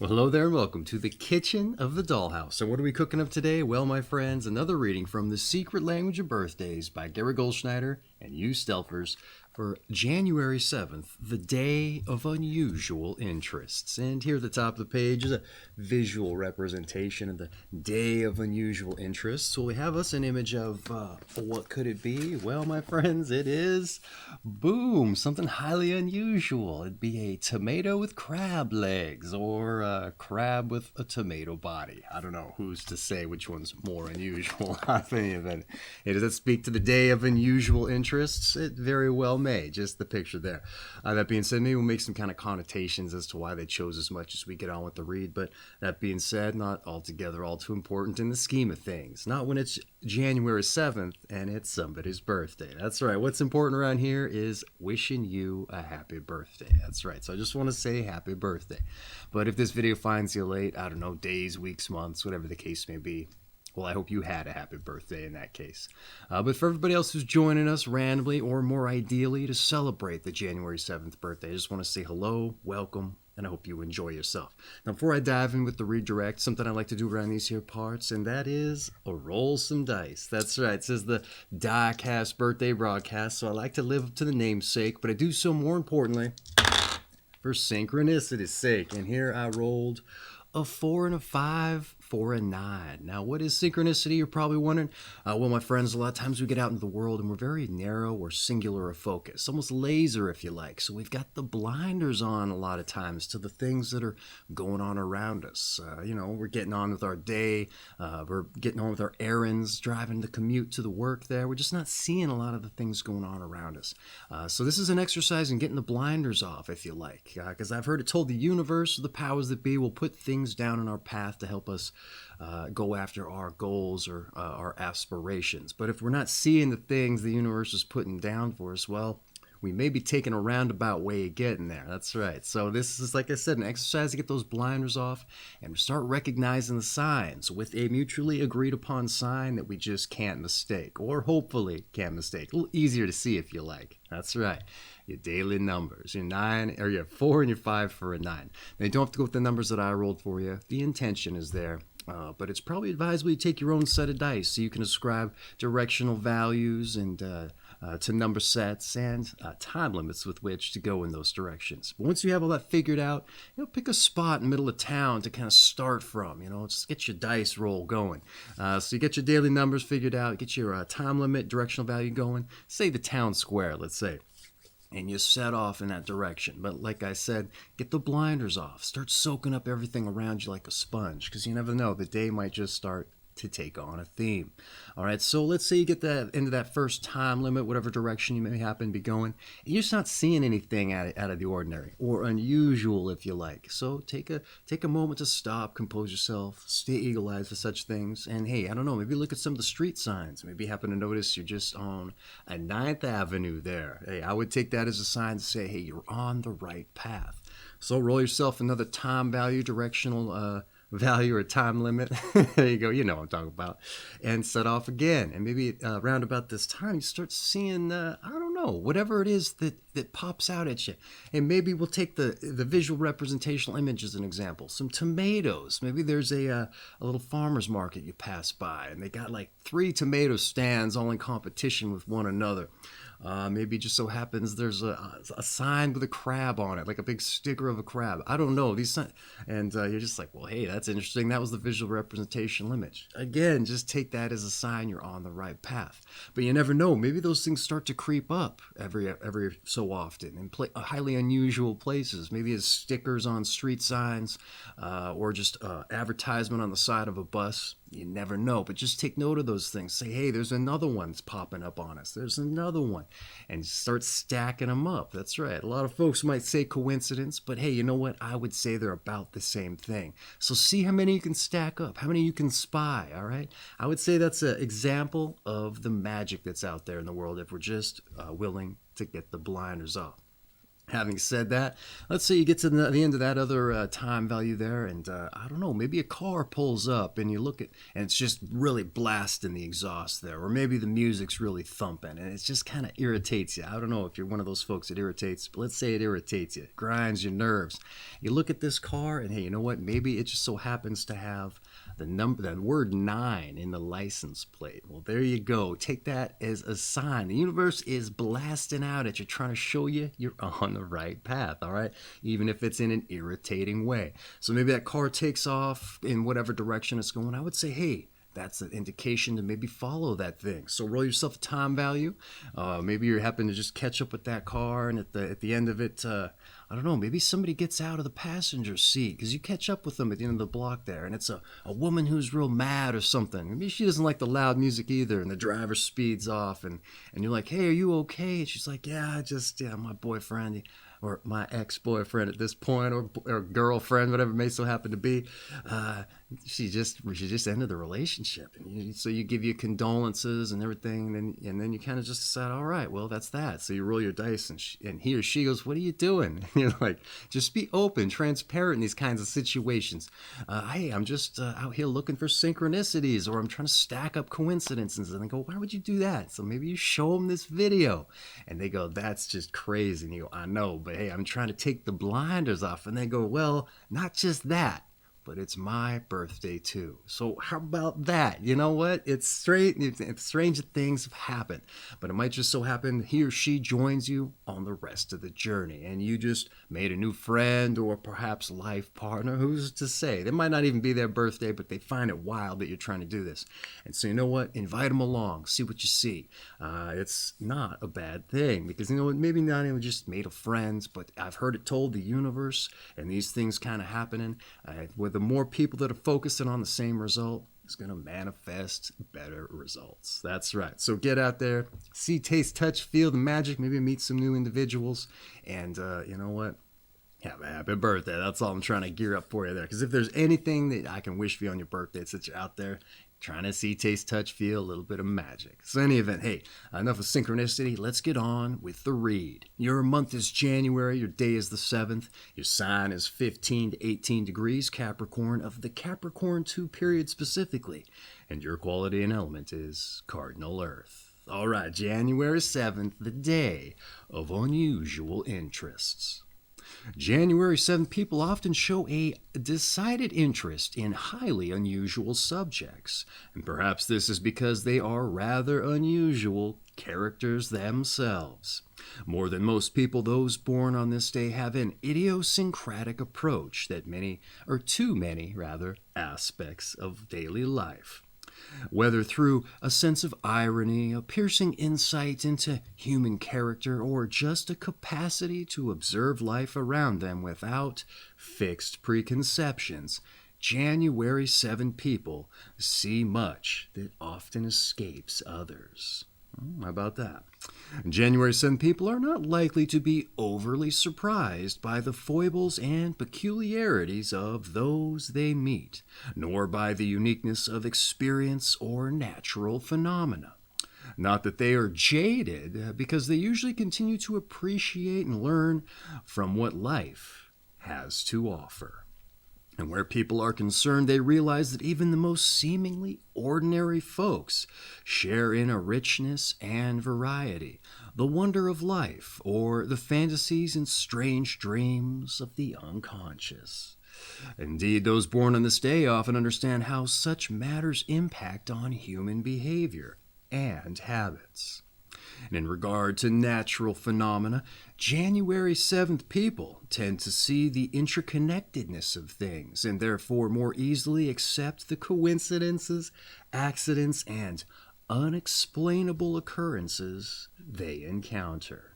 Well, hello there and welcome to the kitchen of the dollhouse. So what are we cooking up today? Well, my friends, another reading from The Secret Language of Birthdays by Gary Goldschneider and you Stelfers for January 7th, the day of unusual interests. And here at the top of the page is a visual representation of the day of unusual interests. So we have us an image of what could it be? Well, my friends, it is, boom, something highly unusual. It'd be a tomato with crab legs or a crab with a tomato body. I don't know who's to say which one's more unusual. I think that it does speak to the day of unusual interests. It very well may, just the picture there. That being said, maybe we'll make some kind of connotations as to why they chose as much as we get on with the read. But that being said, not altogether all too important in the scheme of things. Not when it's January 7th and it's somebody's birthday. That's right. What's important around here is wishing you a happy birthday. That's right. So I just want to say happy birthday. But if this video finds you late, I don't know, days, weeks, months, whatever the case may be, well, I hope you had a happy birthday in that case. But for everybody else who's joining us randomly or more ideally to celebrate the January 7th birthday, I just want to say hello, welcome, and I hope you enjoy yourself. Now, before I dive in with the redirect, something I like to do around these here parts, and that is roll some dice. That's right. It says the DykASSt birthday broadcast, so I like to live up to the namesake, but I do so more importantly for synchronicity's sake. And here I rolled a 4 and a 5 for a 9. Now, what is synchronicity? You're probably wondering. Well, my friends, a lot of times we get out into the world and we're very narrow or singular of focus, almost laser, if you like. So we've got the blinders on a lot of times to the things that are going on around us. We're getting on with our day. We're getting on with our errands, driving the commute to the work there. We're just not seeing a lot of the things going on around us. So this is an exercise in getting the blinders off, if you like, because I've heard it told the universe, the powers that be, will put things down in our path to help us go after our goals or our aspirations. But if we're not seeing the things the universe is putting down for us, well, we may be taking a roundabout way of getting there. That's right. So this is, like I said, an exercise to get those blinders off and start recognizing the signs with a mutually agreed upon sign that we just can't mistake, or hopefully can't mistake. A little easier to see if you like. That's right. Your daily numbers, your 9 or your 4 and your 5 for a 9. Now, you don't have to go with the numbers that I rolled for you. The intention is there. But it's probably advisable you take your own set of dice so you can ascribe directional values and to number sets and time limits with which to go in those directions. But once you have all that figured out, pick a spot in the middle of town to kind of start from. Just get your dice roll going. So you get your daily numbers figured out, get your time limit, directional value going. Say the town square, let's say. And you set off in that direction. But like I said, get the blinders off. Start soaking up everything around you like a sponge, because you never know. The day might just start to take on a theme. All right, so let's say you get that into that first time limit, whatever direction you may happen to be going, and you're just not seeing anything out of the ordinary or unusual, if you like. So take a moment to stop, compose yourself, stay eagle-eyed for such things, and hey, I don't know, maybe look at some of the street signs. Maybe you happen to notice you're just on a 9th Avenue there. Hey, I would take that as a sign to say, hey, you're on the right path. So roll yourself another time value, directional value or time limit. There you go. You know what I'm talking about. And set off again. And maybe around about this time, you start seeing, I don't know, whatever it is that pops out at you. And maybe we'll take the visual representational image as an example. Some tomatoes. Maybe there's a little farmer's market you pass by, and they got like 3 tomato stands all in competition with one another. Maybe it just so happens there's a sign with a crab on it, like a big sticker of a crab. I don't know. And you're just like, well, hey, that's interesting. That was the visual representational image. Again, just take that as a sign you're on the right path. But you never know. Maybe those things start to creep up every so often in highly unusual places. Maybe as stickers on street signs or just advertisement on the side of a bus. You never know, but just take note of those things. Say, hey, there's another one that's popping up on us. There's another one. And start stacking them up. That's right. A lot of folks might say coincidence, but hey, you know what? I would say they're about the same thing. So see how many you can stack up, how many you can spy, all right? I would say that's an example of the magic that's out there in the world if we're just willing to get the blinders off. Having said that, let's say you get to the end of that other time value there, and I don't know, maybe a car pulls up and you look at, and it's just really blasting the exhaust there, or maybe the music's really thumping and it just kind of irritates you. I don't know if you're one of those folks that irritates, but let's say it irritates you, it grinds your nerves. You look at this car, and hey, you know what? Maybe it just so happens to have the word 9 in the license plate. Well, there you go. Take that as a sign. The universe is blasting out at you, trying to show you you're on the right path, all right? Even if it's in an irritating way. So maybe that car takes off in whatever direction it's going. I would say, hey, that's an indication to maybe follow that thing. So roll yourself a time value. Maybe you happen to just catch up with that car, and at the end of it, I don't know, maybe somebody gets out of the passenger seat because you catch up with them at the end of the block there, and it's a woman who's real mad or something. Maybe she doesn't like the loud music either, and the driver speeds off, and you're like, hey, are you okay? And she's like, yeah, my boyfriend, or my ex-boyfriend at this point, or girlfriend, whatever it may so happen to be, she just ended the relationship. And so you give you condolences and everything, and then you kind of just decide, all right, well, that's that. So you roll your dice, and he or she goes, what are you doing? And you're like, just be open, transparent in these kinds of situations. Hey, I'm just out here looking for synchronicities, or I'm trying to stack up coincidences. And they go, why would you do that? So maybe you show them this video, and they go, that's just crazy. And you go, I know, but hey, I'm trying to take the blinders off. And they go, well, not just that, but it's my birthday too. So how about that? You know what? It's strange. Strange things have happened, but it might just so happen he or she joins you on the rest of the journey, and you just made a new friend or perhaps life partner. Who's to say? They might not even be their birthday, but they find it wild that you're trying to do this. And so you know what? Invite them along. See what you see. It's not a bad thing, because you know what? Maybe not even just made a friend, but I've heard it told, the universe and these things kind of happening with the more people that are focusing on the same result, is going to manifest better results. That's right. So get out there, see, taste, touch, feel the magic, maybe meet some new individuals, and you know what? Have a happy birthday. That's all I'm trying to gear up for you there. Because if there's anything that I can wish for you on your birthday, it's that you're out there trying to see, taste, touch, feel a little bit of magic. So in any event, hey, enough of synchronicity. Let's get on with the read. Your month is January. Your day is the 7th. Your sign is 15 to 18 degrees Capricorn of the Capricorn II period specifically. And your quality and element is Cardinal Earth. All right, January 7th, the day of unusual interests. January 7th people often show a decided interest in highly unusual subjects, and perhaps this is because they are rather unusual characters themselves. More than most people, those born on this day have an idiosyncratic approach that too many aspects of daily life. Whether through a sense of irony, a piercing insight into human character, or just a capacity to observe life around them without fixed preconceptions, January 7 people see much that often escapes others. How about that? January 7 people are not likely to be overly surprised by the foibles and peculiarities of those they meet, nor by the uniqueness of experience or natural phenomena. Not that they are jaded, because they usually continue to appreciate and learn from what life has to offer. And where people are concerned, they realize that even the most seemingly ordinary folks share in a richness and variety, the wonder of life, or the fantasies and strange dreams of the unconscious. Indeed, those born on this day often understand how such matters impact on human behavior and habits. And in regard to natural phenomena, January 7th people tend to see the interconnectedness of things, and therefore more easily accept the coincidences, accidents, and unexplainable occurrences they encounter.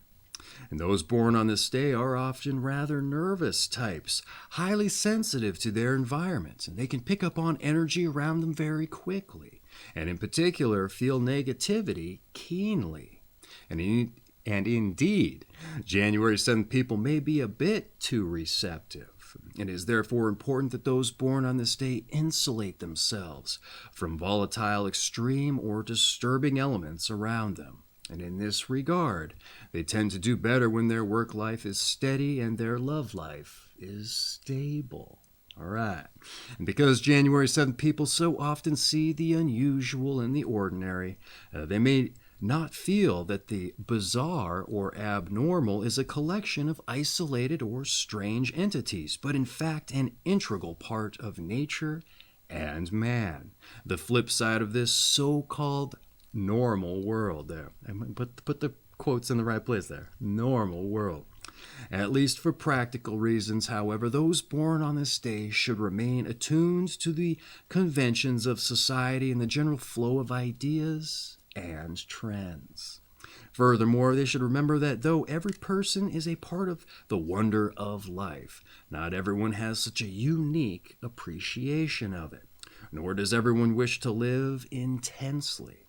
And those born on this day are often rather nervous types, highly sensitive to their environment, and they can pick up on energy around them very quickly, and in particular feel negativity keenly. And indeed, January 7th people may be a bit too receptive. It is therefore important that those born on this day insulate themselves from volatile, extreme, or disturbing elements around them. And in this regard, they tend to do better when their work life is steady and their love life is stable. All right. And because January 7th people so often see the unusual in the ordinary, they may not feel that the bizarre or abnormal is a collection of isolated or strange entities, but in fact an integral part of nature and man. The flip side of this so-called normal world there. And put the quotes in the right place there. Normal world. At least for practical reasons, however, those born on this day should remain attuned to the conventions of society and the general flow of ideas and trends. Furthermore, they should remember that though every person is a part of the wonder of life, not everyone has such a unique appreciation of it, nor does everyone wish to live intensely.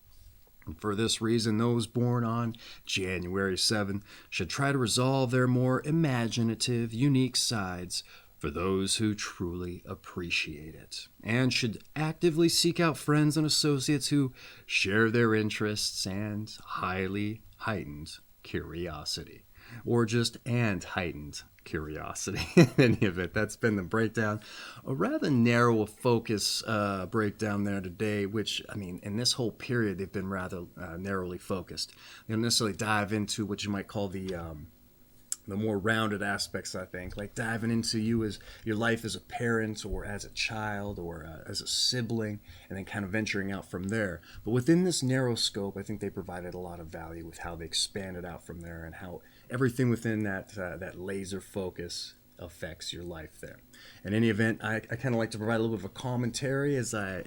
And for this reason, those born on January 7th should try to resolve their more imaginative, unique sides for those who truly appreciate it, and should actively seek out friends and associates who share their interests and highly heightened curiosity, or just heightened curiosity. In any event, that's been the breakdown. A rather narrow focus breakdown there today, which, I mean, in this whole period, they've been rather narrowly focused. They don't necessarily dive into what you might call the more rounded aspects, I think, like diving into you as your life as a parent or as a child or as a sibling, and then kind of venturing out from there. But within this narrow scope, I think they provided a lot of value with how they expanded out from there and how everything within that laser focus affects your life there. In any event, I kind of like to provide a little bit of a commentary as I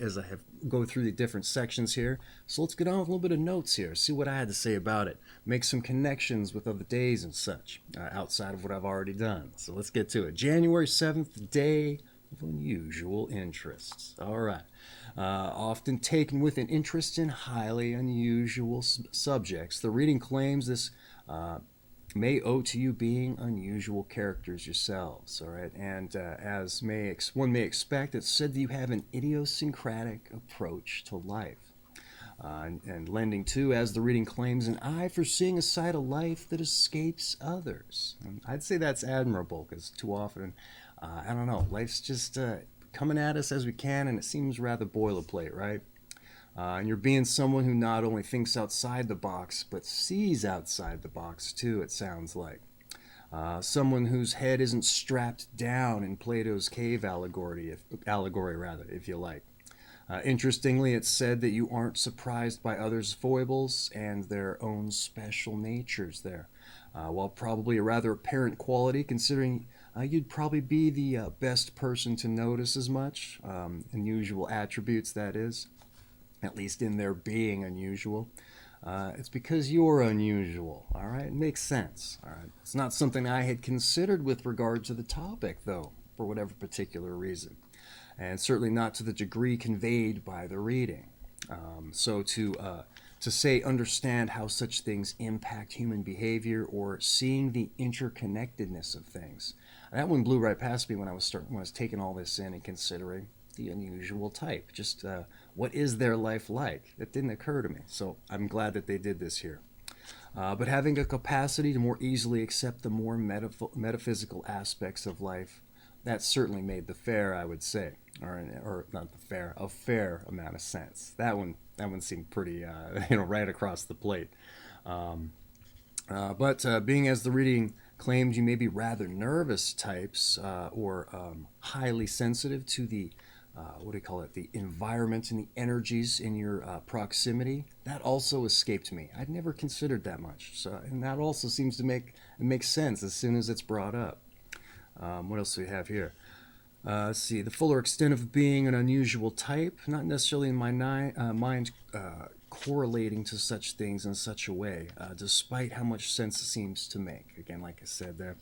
go through the different sections here. So let's get on with a little bit of notes here, see what I had to say about it, make some connections with other days and such, outside of what I've already done. So let's get to it. January 7th, day of unusual interests. All right. Often taken with an interest in highly unusual subjects, the reading claims this may owe to you being unusual characters yourselves, all right? And as one may expect, it's said that you have an idiosyncratic approach to life. And lending to, as the reading claims, an eye for seeing a side of life that escapes others. And I'd say that's admirable, because too often, I don't know, life's just coming at us as we can, and it seems rather boilerplate, right? And you're being someone who not only thinks outside the box, but sees outside the box too, it sounds like. Someone whose head isn't strapped down in Plato's cave allegory, if you like. Interestingly, it's said that you aren't surprised by others' foibles and their own special natures there. While probably a rather apparent quality, considering you'd probably be the best person to notice as much, unusual attributes, that is. At least in their being unusual. It's because you're unusual, all right? It makes sense, all right? It's not something I had considered with regard to the topic, though, for whatever particular reason. And certainly not to the degree conveyed by the reading. So to say understand how such things impact human behavior or seeing the interconnectedness of things, that one blew right past me when I was taking all this in and considering the unusual type. Just what is their life like? That didn't occur to me, so I'm glad that they did this here. But having a capacity to more easily accept the more metaphysical aspects of life, that certainly made the fair, I would say, or not the fair, a fair amount of sense. That one seemed pretty, right across the plate. But being as the reading claims you may be rather nervous types or highly sensitive to the the environment and the energies in your proximity, that also escaped me. I'd never considered that much. And that also seems to make sense as soon as it's brought up. What else do we have here? Let's see. The fuller extent of being an unusual type, not necessarily in my mind correlating to such things in such a way, despite how much sense it seems to make. Again, like I said there,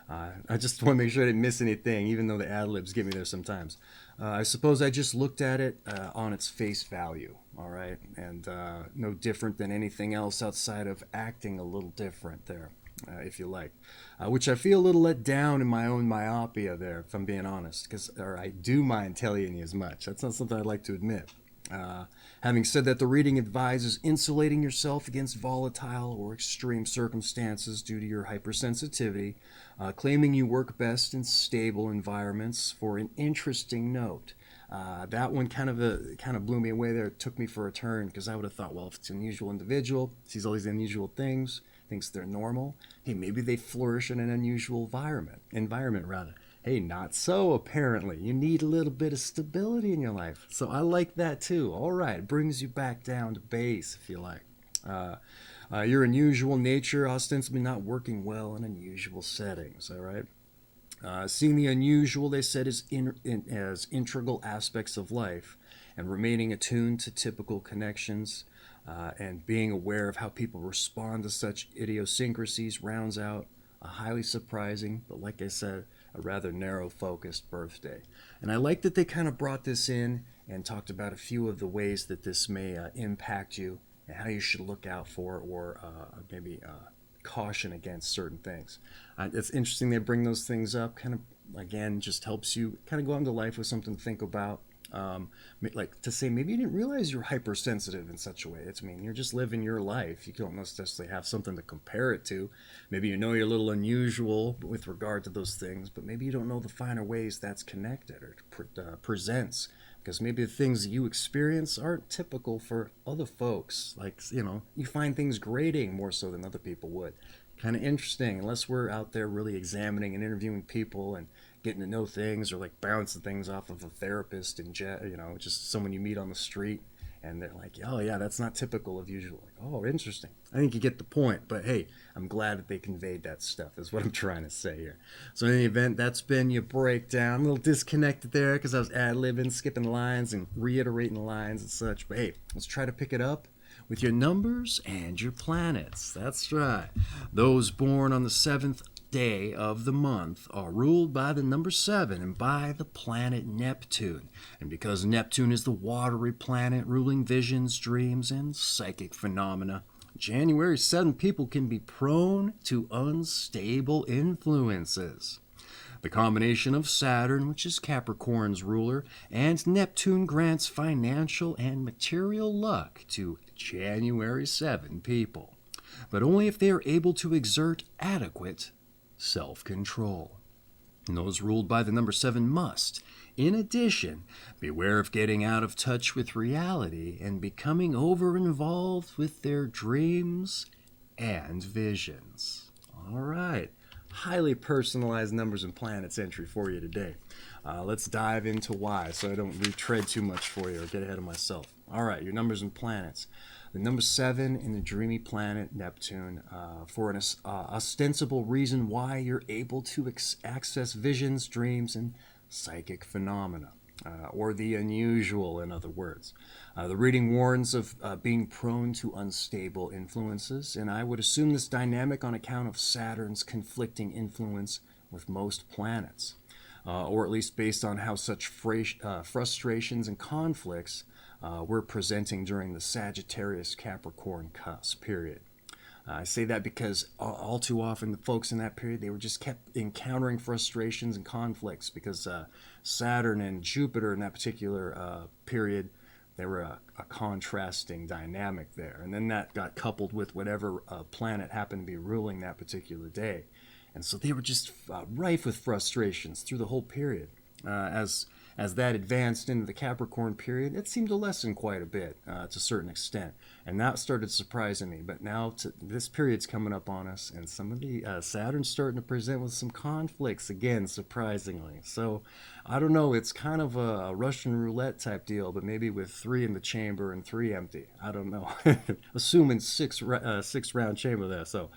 I just want to make sure I didn't miss anything, even though the ad-libs get me there sometimes. I suppose I just looked at it on its face value, all right? And no different than anything else outside of acting a little different there, if you like. Which I feel a little let down in my own myopia there, if I'm being honest, or I do mind telling you as much. That's not something I'd like to admit. Having said that, the reading advises insulating yourself against volatile or extreme circumstances due to your hypersensitivity, claiming you work best in stable environments. For an interesting note, that one kind of blew me away there. It took me for a turn because I would have thought, well, if it's an unusual individual, sees all these unusual things, thinks they're normal, hey, maybe they flourish in an unusual environment rather. Hey, not so, apparently. You need a little bit of stability in your life. So I like that too. All right, it brings you back down to base, if you like. Your unusual nature ostensibly not working well in unusual settings, all right? Seeing the unusual, they said, as integral aspects of life and remaining attuned to typical connections and being aware of how people respond to such idiosyncrasies rounds out a highly surprising, but like I said, a rather narrow-focused birthday. And I like that they kind of brought this in and talked about a few of the ways that this may impact you and how you should look out for or maybe caution against certain things. It's interesting they bring those things up, kind of, again, just helps you kind of go into life with something to think about. Like to say, maybe you didn't realize you're hypersensitive in such a way. You're just living your life. You don't necessarily have something to compare it to. Maybe you know you're a little unusual with regard to those things, but maybe you don't know the finer ways that's connected or presents. Because maybe the things that you experience aren't typical for other folks. Like, you find things grating more so than other people would. Kind of interesting, unless we're out there really examining and interviewing people and getting to know things, or like bouncing things off of a therapist and just someone you meet on the street and they're like, oh yeah, that's not typical of usual. Like, oh, interesting. I think you get the point, but hey, I'm glad that they conveyed that stuff is what I'm trying to say here. So in any event, that's been your breakdown. A little disconnected there because I was ad-libbing, skipping lines and reiterating lines and such, but hey, let's try to pick it up with your numbers and your planets. That's right. Those born on the 7th day of the month are ruled by the number 7 and by the planet Neptune. And because Neptune is the watery planet ruling visions, dreams, and psychic phenomena, January 7 people can be prone to unstable influences. The combination of Saturn, which is Capricorn's ruler, and Neptune grants financial and material luck to January 7 people, but only if they are able to exert adequate self-control. And those ruled by the number 7 must, in addition, beware of getting out of touch with reality and becoming over-involved with their dreams and visions. All right. Highly personalized numbers and planets entry for you today. Let's dive into why so I don't retread too much for you or get ahead of myself. All right, your numbers and planets. The number 7 in the dreamy planet Neptune, for an ostensible reason why you're able to access visions, dreams, and psychic phenomena, or the unusual, in other words. The reading warns of being prone to unstable influences, and I would assume this dynamic on account of Saturn's conflicting influence with most planets, or at least based on how such frustrations and conflicts were presenting during the Sagittarius Capricorn cusp period. I say that because all too often the folks in that period, they were just kept encountering frustrations and conflicts because Saturn and Jupiter in that particular period, they were a contrasting dynamic there. And then that got coupled with whatever planet happened to be ruling that particular day. And so they were just rife with frustrations through the whole period. As that advanced into the Capricorn period, it seemed to lessen quite a bit to a certain extent. And that started surprising me. But now this period's coming up on us, and some of the Saturn's starting to present with some conflicts again, surprisingly. So I don't know, it's kind of a Russian roulette type deal, but maybe with 3 in the chamber and 3 empty. I don't know. Assuming six round chamber there. So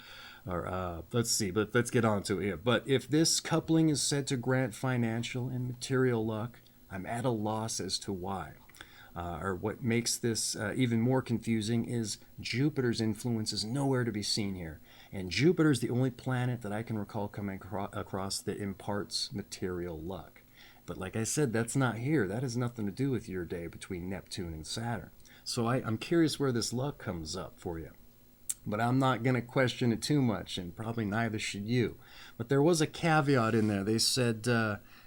let's see, but let's get on to it here. But if this coupling is said to grant financial and material luck, I'm at a loss as to why. Or what makes this even more confusing is Jupiter's influence is nowhere to be seen here. And Jupiter's the only planet that I can recall coming across that imparts material luck. But like I said, that's not here. That has nothing to do with your day between Neptune and Saturn. So I'm curious where this luck comes up for you. But I'm not going to question it too much, and probably neither should you. But there was a caveat in there. They said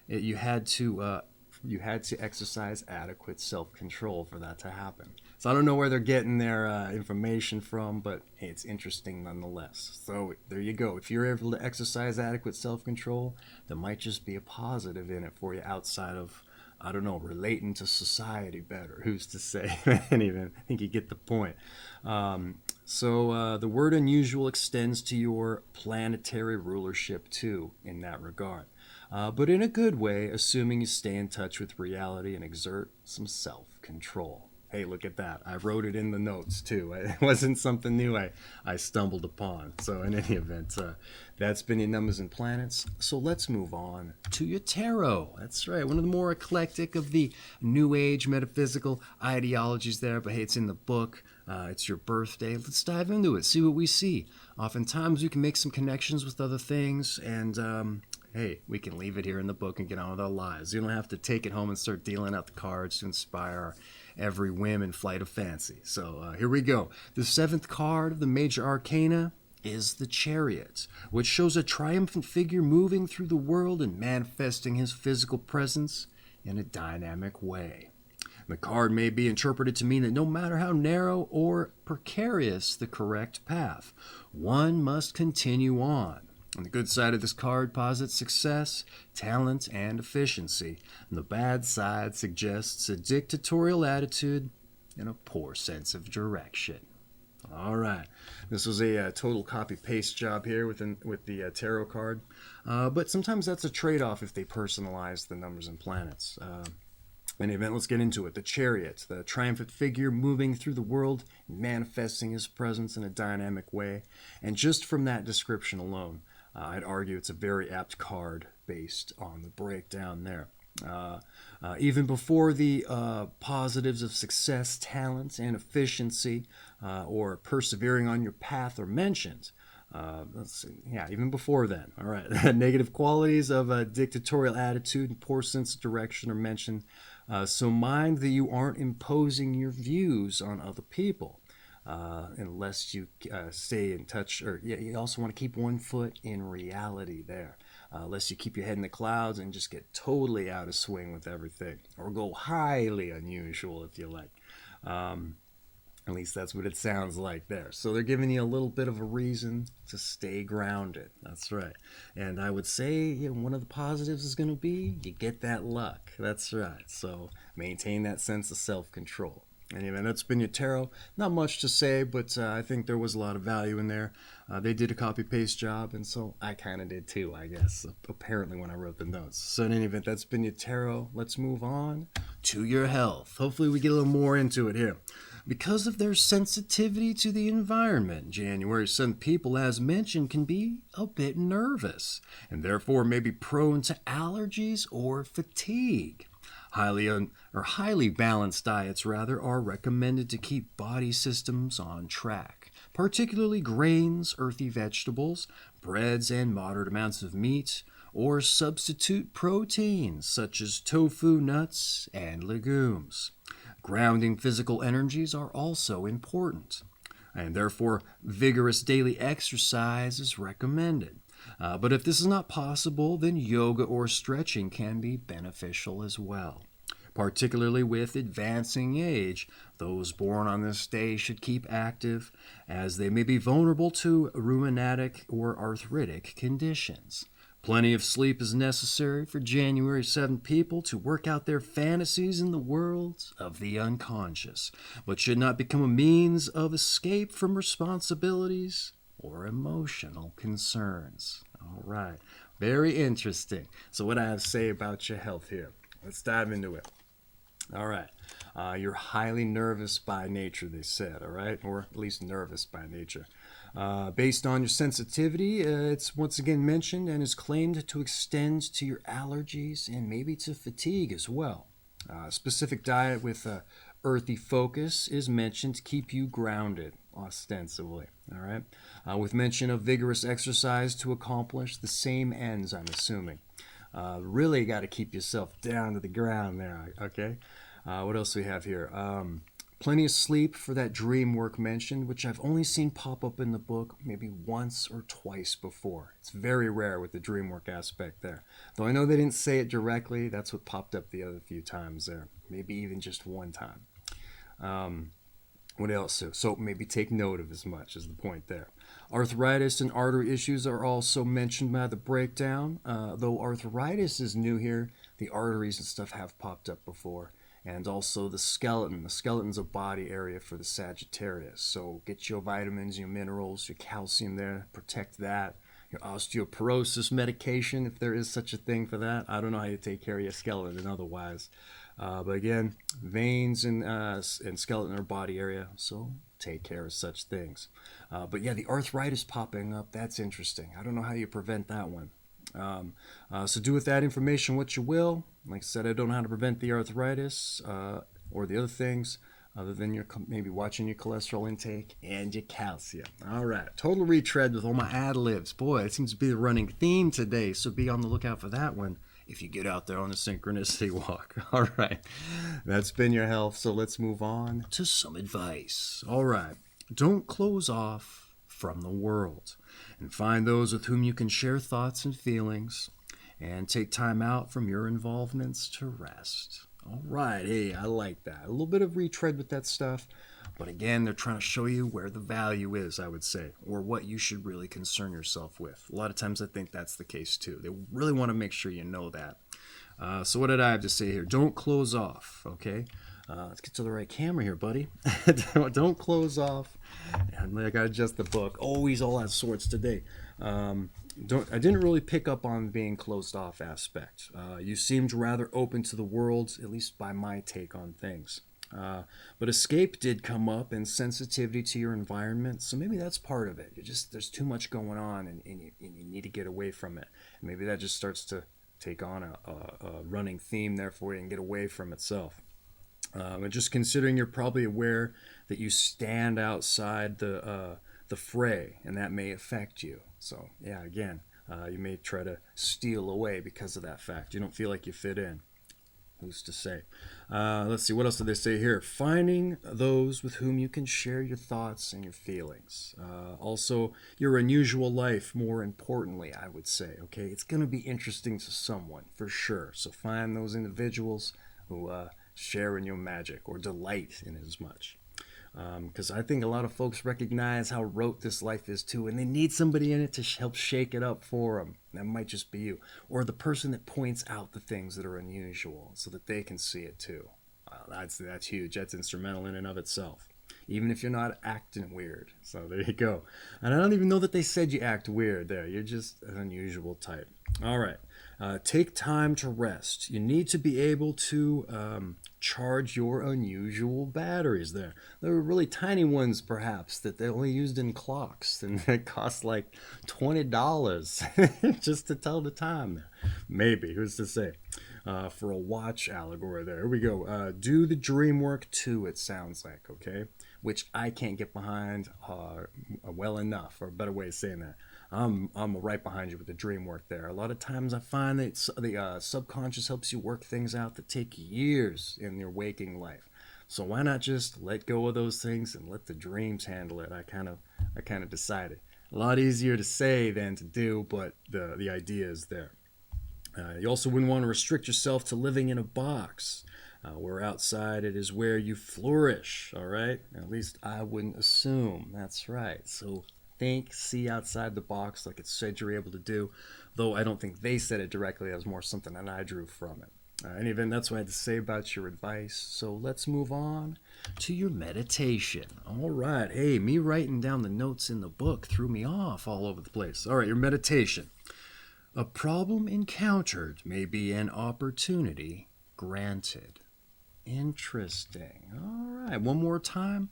you had to you had to exercise adequate self-control for that to happen. So I don't know where they're getting their information from, but hey, it's interesting nonetheless. So there you go. If you're able to exercise adequate self-control, there might just be a positive in it for you outside of, I don't know, relating to society better. Who's to say? Anyway, I think you get the point. So the word unusual extends to your planetary rulership too in that regard. But in a good way, assuming you stay in touch with reality and exert some self-control. Hey, look at that. I wrote it in the notes too. It wasn't something new I stumbled upon. So in any event, that's been your numbers and planets. So let's move on to your tarot. That's right. One of the more eclectic of the New Age metaphysical ideologies there. But hey, it's in the book. It's your birthday. Let's dive into it. See what we see. Oftentimes we can make some connections with other things and hey, we can leave it here in the book and get on with our lives. You don't have to take it home and start dealing out the cards to inspire our every whim and flight of fancy. So here we go. The 7th card of the major arcana is the Chariot, which shows a triumphant figure moving through the world and manifesting his physical presence in a dynamic way. The card may be interpreted to mean that no matter how narrow or precarious the correct path, one must continue on. And the good side of this card posits success, talent, and efficiency. And the bad side suggests a dictatorial attitude and a poor sense of direction. All right. This was a total copy-paste job here with the tarot card. But sometimes that's a trade-off if they personalize the numbers and planets. In any event, let's get into it. The Chariot, the triumphant figure moving through the world, manifesting his presence in a dynamic way. And just from that description alone, I'd argue it's a very apt card based on the breakdown there. Even before the positives of success, talent, and efficiency, or persevering on your path are mentioned, let's see, yeah, even before then. All right, negative qualities of a dictatorial attitude and poor sense of direction are mentioned. So mind that you aren't imposing your views on other people. Unless you stay in touch, or you also want to keep one foot in reality there. Unless you keep your head in the clouds and just get totally out of swing with everything, or go highly unusual if you like. At least that's what it sounds like there. So they're giving you a little bit of a reason to stay grounded. That's right. And I would say one of the positives is going to be you get that luck. That's right. So maintain that sense of self-control. Anyway, that's been your tarot. Not much to say, but I think there was a lot of value in there. They did a copy-paste job, and so I kind of did too, I guess, apparently when I wrote the notes. So in any event, that's been your tarot. Let's move on to your health. Hopefully we get a little more into it here. Because of their sensitivity to the environment, January 7th people, as mentioned, can be a bit nervous, and therefore may be prone to allergies or fatigue. Highly balanced diets, rather, are recommended to keep body systems on track, particularly grains, earthy vegetables, breads, and moderate amounts of meat, or substitute proteins such as tofu, nuts, and legumes. Grounding physical energies are also important, and therefore vigorous daily exercise is recommended. But if this is not possible, then yoga or stretching can be beneficial as well. Particularly with advancing age, those born on this day should keep active, as they may be vulnerable to rheumatic or arthritic conditions. Plenty of sleep is necessary for January 7 people to work out their fantasies in the world of the unconscious, but should not become a means of escape from responsibilities or emotional concerns. All right, very interesting. So what I have to say about your health here, let's dive into it. All right, you're highly nervous by nature, they said, all right, or at least nervous by nature. Based on your sensitivity, it's once again mentioned and is claimed to extend to your allergies and maybe to fatigue as well. Specific diet with earthy focus is mentioned to keep you grounded, ostensibly, all right? With mention of vigorous exercise to accomplish the same ends, I'm assuming. Really got to keep yourself down to the ground there, okay? What else do we have here? Plenty of sleep for that dream work mentioned, which I've only seen pop up in the book maybe once or twice before. It's very rare with the dream work aspect there. Though I know they didn't say it directly, that's what popped up the other few times there. Maybe even just one time. What else? So maybe take note of as much as the point there. Arthritis and artery issues are also mentioned by the breakdown. Though arthritis is new here, the arteries and stuff have popped up before. And also the skeleton. The skeleton's a body area for the Sagittarius. So get your vitamins, your minerals, your calcium there. Protect that. Your osteoporosis medication, if there is such a thing for that. I don't know how you take care of your skeleton otherwise. But again, veins and skeleton are body area, so take care of such things. But yeah, the arthritis popping up, that's interesting. I don't know how you prevent that one. So do with that information what you will. Like I said, I don't know how to prevent the arthritis or the other things other than your maybe watching your cholesterol intake and your calcium. All right, total retread with all my ad-libs. Boy, it seems to be the running theme today, so be on the lookout for that one if you get out there on a synchronicity walk. All right, that's been your health, so let's move on to some advice. All right, don't close off from the world, and find those with whom you can share thoughts and feelings, and take time out from your involvements to rest. All right, hey, I like that. A little bit of retread with that stuff, but again, they're trying to show you where the value is, I would say, or what you should really concern yourself with. A lot of times I think that's the case too. They really want to make sure you know that. So what did I have to say here? Don't close off, okay? Let's get to the right camera here, buddy. Don't close off. And I got to adjust the book. Always all out sorts today. I didn't really pick up on being closed off aspect. You seemed rather open to the world, at least by my take on things. But escape did come up, and sensitivity to your environment. So maybe that's part of it. There's too much going on, and you need to get away from it. And maybe that just starts to take on a running theme there for you and get away from itself. And just considering you're probably aware that you stand outside the fray, and that may affect you. So yeah, again, you may try to steal away because of that fact. You don't feel like you fit in. Who's to say? Let's see, what else do they say here? Finding those with whom you can share your thoughts and your feelings. Also, your unusual life, more importantly, I would say. Okay, it's going to be interesting to someone, for sure. So find those individuals who share in your magic or delight in it as much. Because I think a lot of folks recognize how rote this life is too, and they need somebody in it to help shake it up for them. That might just be you, or the person that points out the things that are unusual so that they can see it too. That's huge. That's instrumental in and of itself, even if you're not acting weird. So there you go. And I don't even know that they said you act weird there. You're just an unusual type. All right. Take time to rest. You need to be able to charge your unusual batteries there. There were really tiny ones, perhaps, that they only used in clocks, and it cost like $20 just to tell the time there. Maybe, who's to say? For a watch allegory there. Here we go. Do the dream work too, it sounds like, okay? Which I can't get behind well enough, or a better way of saying that. I'm right behind you with the dream work there. A lot of times I find that the subconscious helps you work things out that take years in your waking life. So why not just let go of those things and let the dreams handle it? I kind of decided. A lot easier to say than to do, but the idea is there. You also wouldn't want to restrict yourself to living in a box. Where outside it is where you flourish, all right? At least I wouldn't assume. That's right. So think, see outside the box like it said you're able to do, though I don't think they said it directly. That was more something that I drew from it. And even that's what I had to say about your advice. So let's move on to your meditation. All right. Hey, me writing down the notes in the book threw me off all over the place. All right, your meditation. A problem encountered may be an opportunity granted. Interesting. All right. One more time.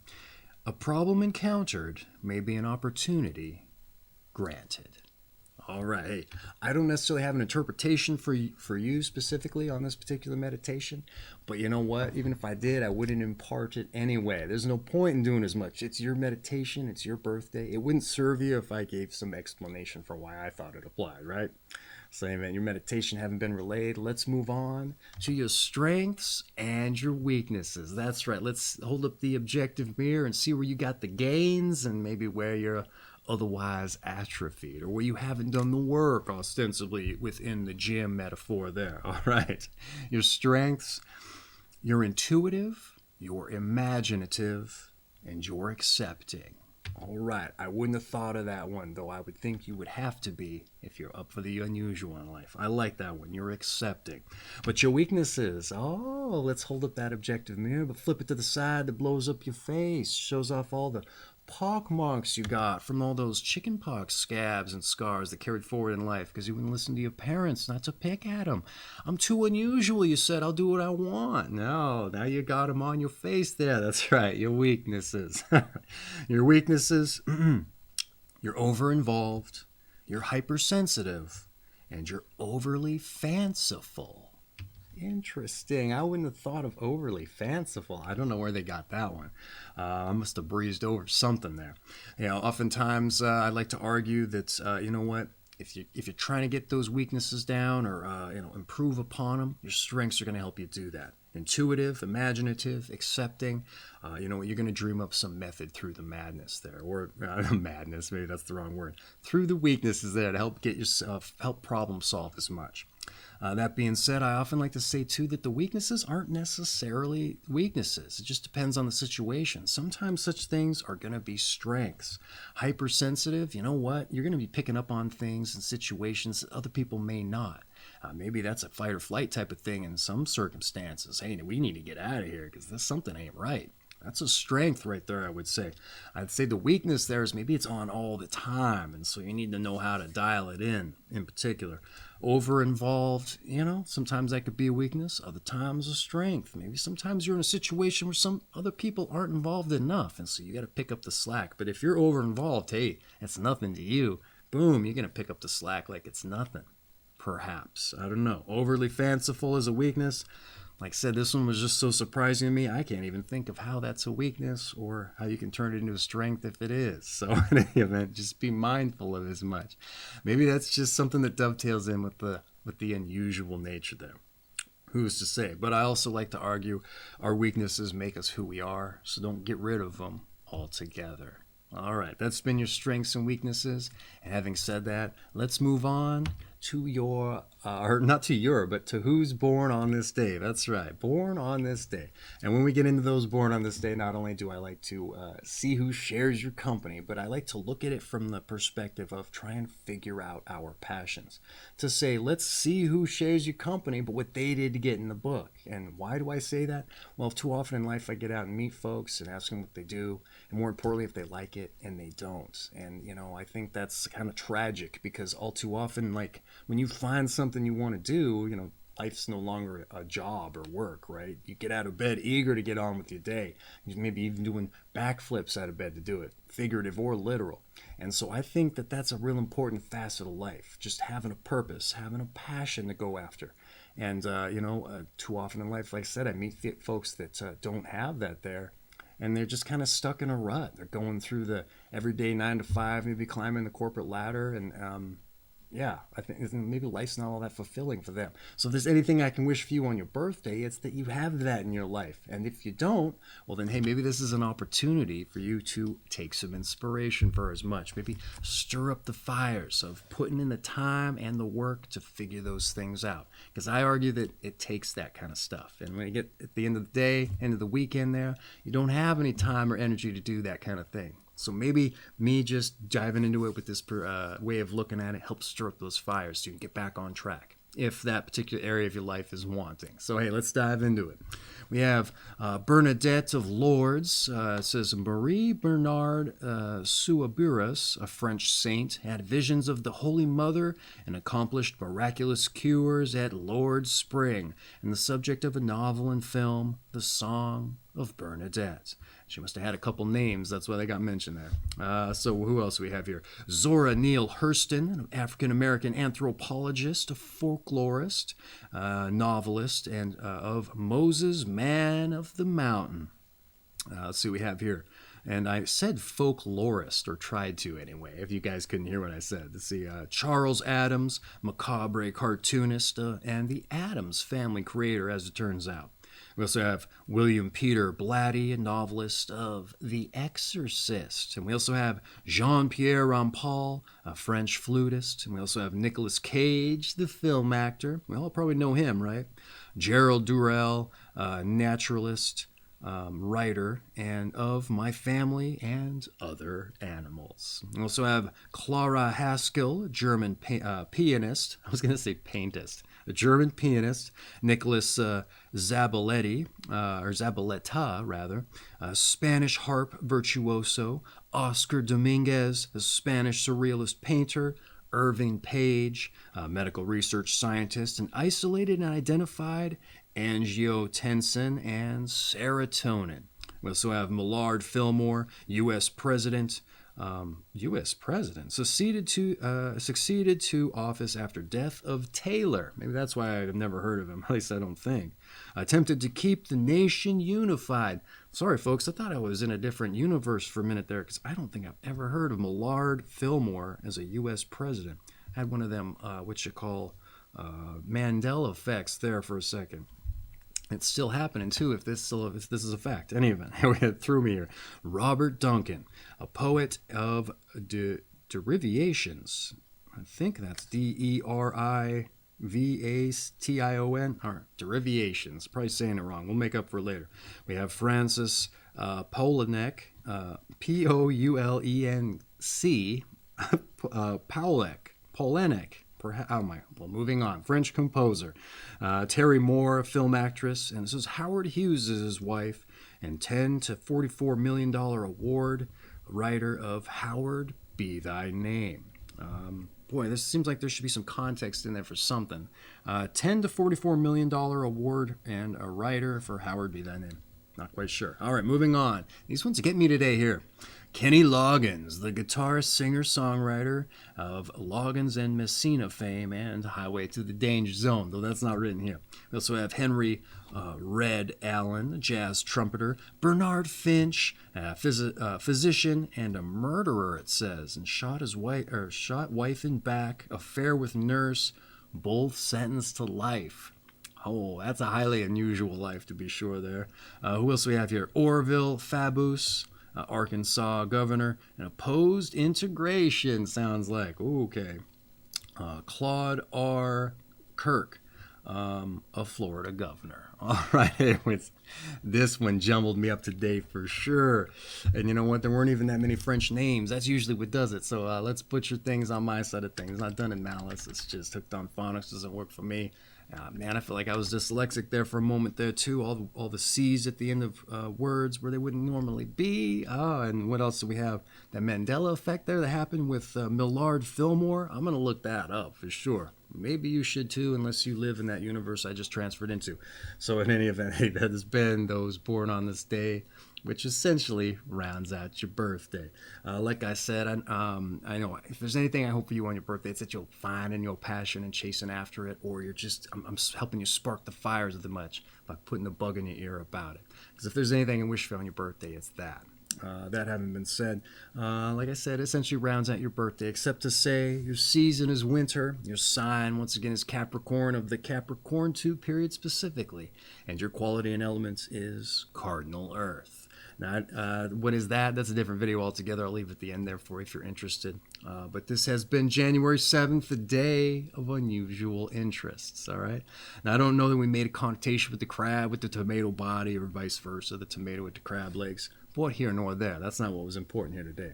A problem encountered may be an opportunity granted. All right. Hey, I don't necessarily have an interpretation for you specifically on this particular meditation, but you know what? Even if I did, I wouldn't impart it anyway. There's no point in doing as much. It's your meditation. It's your birthday. It wouldn't serve you if I gave some explanation for why I thought it applied, right? So, man, your meditation haven't been relayed. Let's move on to your strengths and your weaknesses. That's right. Let's hold up the objective mirror and see where you got the gains and maybe where you're otherwise atrophied or where you haven't done the work ostensibly within the gym metaphor there. All right. Your strengths, you're intuitive, you're imaginative, and you're accepting. All right. I wouldn't have thought of that one, though I would think you would have to be if you're up for the unusual in life. I like that one. You're accepting. But your weaknesses, let's hold up that objective mirror, but flip it to the side that blows up your face, shows off all the pock marks you got from all those chicken pox scabs and scars that carried forward in life because you wouldn't listen to your parents not to pick at them. I'm too unusual, you said. I'll do what I want. No, now you got them on your face there. That's right, your weaknesses. Your weaknesses, you're over-involved, you're hypersensitive, and you're overly fanciful. Interesting. I wouldn't have thought of overly fanciful. I don't know where they got that one. I must have breezed over something there. You know, oftentimes I like to argue that, you know what, if you're trying to get those weaknesses down or, improve upon them, your strengths are going to help you do that. Intuitive, imaginative, accepting. You're going to dream up some method through the madness there. Or madness, maybe that's the wrong word. Through the weaknesses there to help get yourself, help problem solve as much. That being said, I often like to say, too, that the weaknesses aren't necessarily weaknesses. It just depends on the situation. Sometimes such things are going to be strengths. Hypersensitive, you know what? You're going to be picking up on things and situations that other people may not. Maybe that's a fight or flight type of thing in some circumstances. Hey, we need to get out of here because something ain't right. That's a strength right there, I would say. I'd say the weakness there is maybe it's on all the time, and so you need to know how to dial it in particular. Over-involved, sometimes that could be a weakness, other times a strength. Maybe sometimes you're in a situation where some other people aren't involved enough, and so you got to pick up the slack. But if you're over-involved, hey, it's nothing to you. Boom, you're going to pick up the slack like it's nothing. Perhaps. I don't know. Overly fanciful is a weakness. Like I said, this one was just so surprising to me, I can't even think of how that's a weakness or how you can turn it into a strength if it is. So in any event, just be mindful of as much. Maybe that's just something that dovetails in with the unusual nature there. Who's to say? But I also like to argue our weaknesses make us who we are, so don't get rid of them altogether. All right, that's been your strengths and weaknesses. And having said that, let's move on to your, but to who's born on this day. That's right, born on this day. And when we get into those born on this day, not only do I like to see who shares your company, but I like to look at it from the perspective of trying to figure out our passions. To say, let's see who shares your company, but what they did to get in the book. And why do I say that? Well, too often in life I get out and meet folks and ask them what they do, and more importantly, if they like it, and they don't. And, I think that's kind of tragic because all too often, like, when you find something you want to do, life's no longer a job or work, right? You get out of bed eager to get on with your day. You're maybe even doing backflips out of bed to do it, figurative or literal. And so I think that that's a real important facet of life, just having a purpose, having a passion to go after. And, too often in life, like I said, I meet folks that don't have that there. And they're just kind of stuck in a rut. They're going through the everyday 9 to 5, maybe climbing the corporate ladder. And I think maybe life's not all that fulfilling for them. So if there's anything I can wish for you on your birthday, it's that you have that in your life. And if you don't, well then, hey, maybe this is an opportunity for you to take some inspiration for as much. Maybe stir up the fires of putting in the time and the work to figure those things out. Because I argue that it takes that kind of stuff. And when you get at the end of the day, end of the weekend there, you don't have any time or energy to do that kind of thing. So maybe me just diving into it with this way of looking at it helps stir up those fires so you can get back on track if that particular area of your life is wanting. So, hey, let's dive into it. We have Bernadette of Lourdes. It says, Marie Bernard Suaburas, a French saint, had visions of the Holy Mother and accomplished miraculous cures at Lourdes Spring, and the subject of a novel and film, The Song of Bernadette. She must have had a couple names. That's why they got mentioned there. So who else do we have here? Zora Neale Hurston, an African-American anthropologist, a folklorist, novelist, and of Moses, Man of the Mountain. Let's see what we have here. And I said folklorist, or tried to anyway, if you guys couldn't hear what I said. Let's see, Charles Addams, macabre cartoonist, and the Addams Family creator, as it turns out. We also have William Peter Blatty, a novelist of The Exorcist. And we also have Jean-Pierre Rampal, a French flutist. And we also have Nicolas Cage, the film actor. We all probably know him, right? Gerald Durrell, naturalist, writer, and of My Family and Other Animals. We also have Clara Haskell, a German pianist. I was going to say paintist. A German pianist. Nicholas Zabaleta, a Spanish harp virtuoso. Oscar Dominguez, a Spanish surrealist painter. Irving Page, a medical research scientist, an isolated and identified angiotensin and serotonin. We also have Millard Fillmore, U.S. President. Succeeded to office after death of Taylor. Maybe that's why I've never heard of him. At least I don't think. Attempted to keep the nation unified. Sorry, folks. I thought I was in a different universe for a minute there, because I don't think I've ever heard of Millard Fillmore as a U.S. president. I had one of them, what you call Mandela effects there for a second. It's still happening too, if this is a fact. Any event, it threw me here. Robert Duncan, a poet of derivations. I think that's Derivatation. Or derivations. Probably saying it wrong. We'll make up for it later. We have Francis Poulenec, Poulenc, Poulenec. Well, moving on. French composer. Terry Moore, a film actress. And this is Howard Hughes is his wife. And $10 to $44 million award. Writer of Howard Be Thy Name. Boy, this seems like there should be some context in there for something. $10 to $44 million award and a writer for Howard Be Thy Name. Not quite sure. All right, moving on. These ones get me today here. Kenny Loggins, the guitarist, singer, songwriter of Loggins and Messina fame and Highway to the Danger Zone, though that's not written here. We also have Henry Red Allen, jazz trumpeter, Bernard Finch, physician and a murderer, it says, and shot wife in back, affair with nurse, both sentenced to life. Oh, that's a highly unusual life to be sure there. Who else do we have here? Orville Faubus, Arkansas governor, and opposed integration, sounds like. Ooh, okay. Claude R. Kirk, a Florida governor. All right, anyways, this one jumbled me up today for sure. And you know what? There weren't even that many French names. That's usually what does it. So let's butcher things on my side of things. It's not done in malice. It's just hooked on phonics. Doesn't work for me. Man, I feel like I was dyslexic there for a moment there too. All the C's at the end of words where they wouldn't normally be. Oh, and what else do we have? That Mandela effect there that happened with Millard Fillmore. I'm gonna look that up for sure. Maybe you should too, unless you live in that universe I just transferred into. So in any event, hey, that has been those born on this day, which essentially rounds out your birthday. Like I said, I know if there's anything I hope for you on your birthday, it's that you'll find in your passion and chasing after it, or you're just, I'm helping you spark the fires of the much by putting the bug in your ear about it. Because if there's anything I wish for on your birthday, it's that. That having been said, like I said, essentially rounds out your birthday, except to say your season is winter, your sign, once again, is Capricorn of the Capricorn II period specifically, and your quality and elements is Cardinal Earth. Now, what is that? That's a different video altogether. I'll leave it at the end there for you if you're interested. But this has been January 7th, a day of unusual interests, all right? Now, I don't know that we made a connotation with the crab with the tomato body or vice versa, the tomato with the crab legs. What here nor there. That's not what was important here today.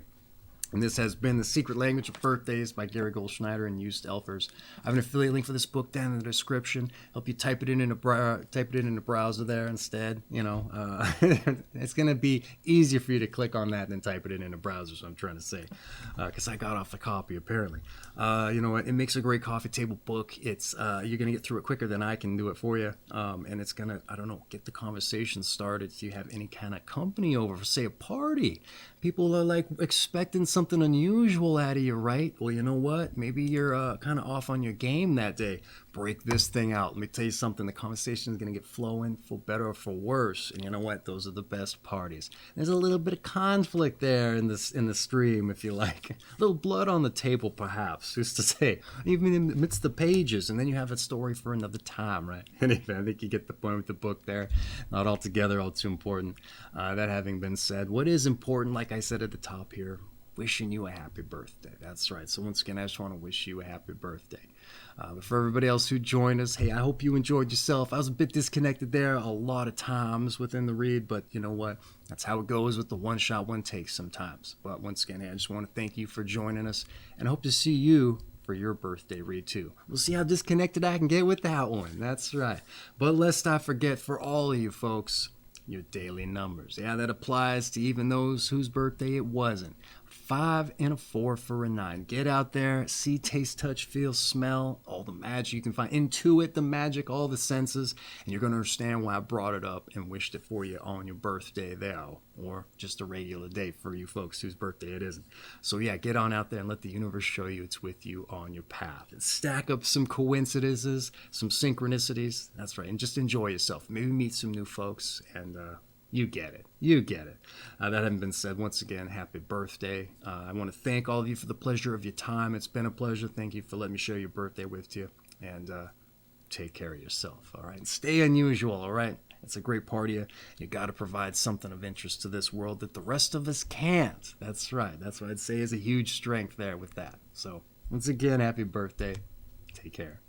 And this has been The Secret Language of Birthdays by Gary Goldschneider and Used Elfers. I have an affiliate link for this book down in the description. Help you type it in the browser there instead. It's going to be easier for you to click on that than type it in the browser, so I'm trying to say. Because I got off the copy, apparently. You know what? It makes a great coffee table book. It's you're going to get through it quicker than I can do it for you. And it's going to, I don't know, get the conversation started. If you have any kind of company over for, say, a party, people are like expecting something unusual out of you, right? Well, you know what? Maybe you're kind of off on your game that day. Break this thing out. Let me tell you something. The conversation is going to get flowing for better or for worse. And you know what? Those are the best parties. There's a little bit of conflict there in the stream, if you like. A little blood on the table, perhaps, who's to say? Even amidst the pages, and then you have a story for another time, right? Anyway, I think you get the point with the book there. Not altogether all too important. That having been said, what is important, like I said at the top here, wishing you a happy birthday. That's right. So once again, I just want to wish you a happy birthday. But for everybody else who joined us, hey, I hope you enjoyed yourself. I was a bit disconnected there a lot of times within the read, but you know what? That's how it goes with the one shot, one take sometimes. But once again, hey, I just want to thank you for joining us, and I hope to see you for your birthday read too. We'll see how disconnected I can get with that one. That's right. But lest I forget, for all of you folks, your daily numbers. Yeah, that applies to even those whose birthday it wasn't. 5 and a 4 for a 9. Get out there, see, taste, touch, feel, smell, all the magic you can find. Intuit the magic, all the senses, and you're going to understand why I brought it up and wished it for you on your birthday there, or just a regular day for you folks whose birthday it isn't. So yeah, get on out there and let the universe show you it's with you on your path. And stack up some coincidences, some synchronicities. That's right, and just enjoy yourself. Maybe meet some new folks, and you get it. You get it. That having been said, once again, happy birthday. I want to thank all of you for the pleasure of your time. It's been a pleasure. Thank you for letting me share your birthday with you. And take care of yourself, all right? And stay unusual, all right? It's a great party. You got to provide something of interest to this world that the rest of us can't. That's right. That's what I'd say is a huge strength there with that. So once again, happy birthday. Take care.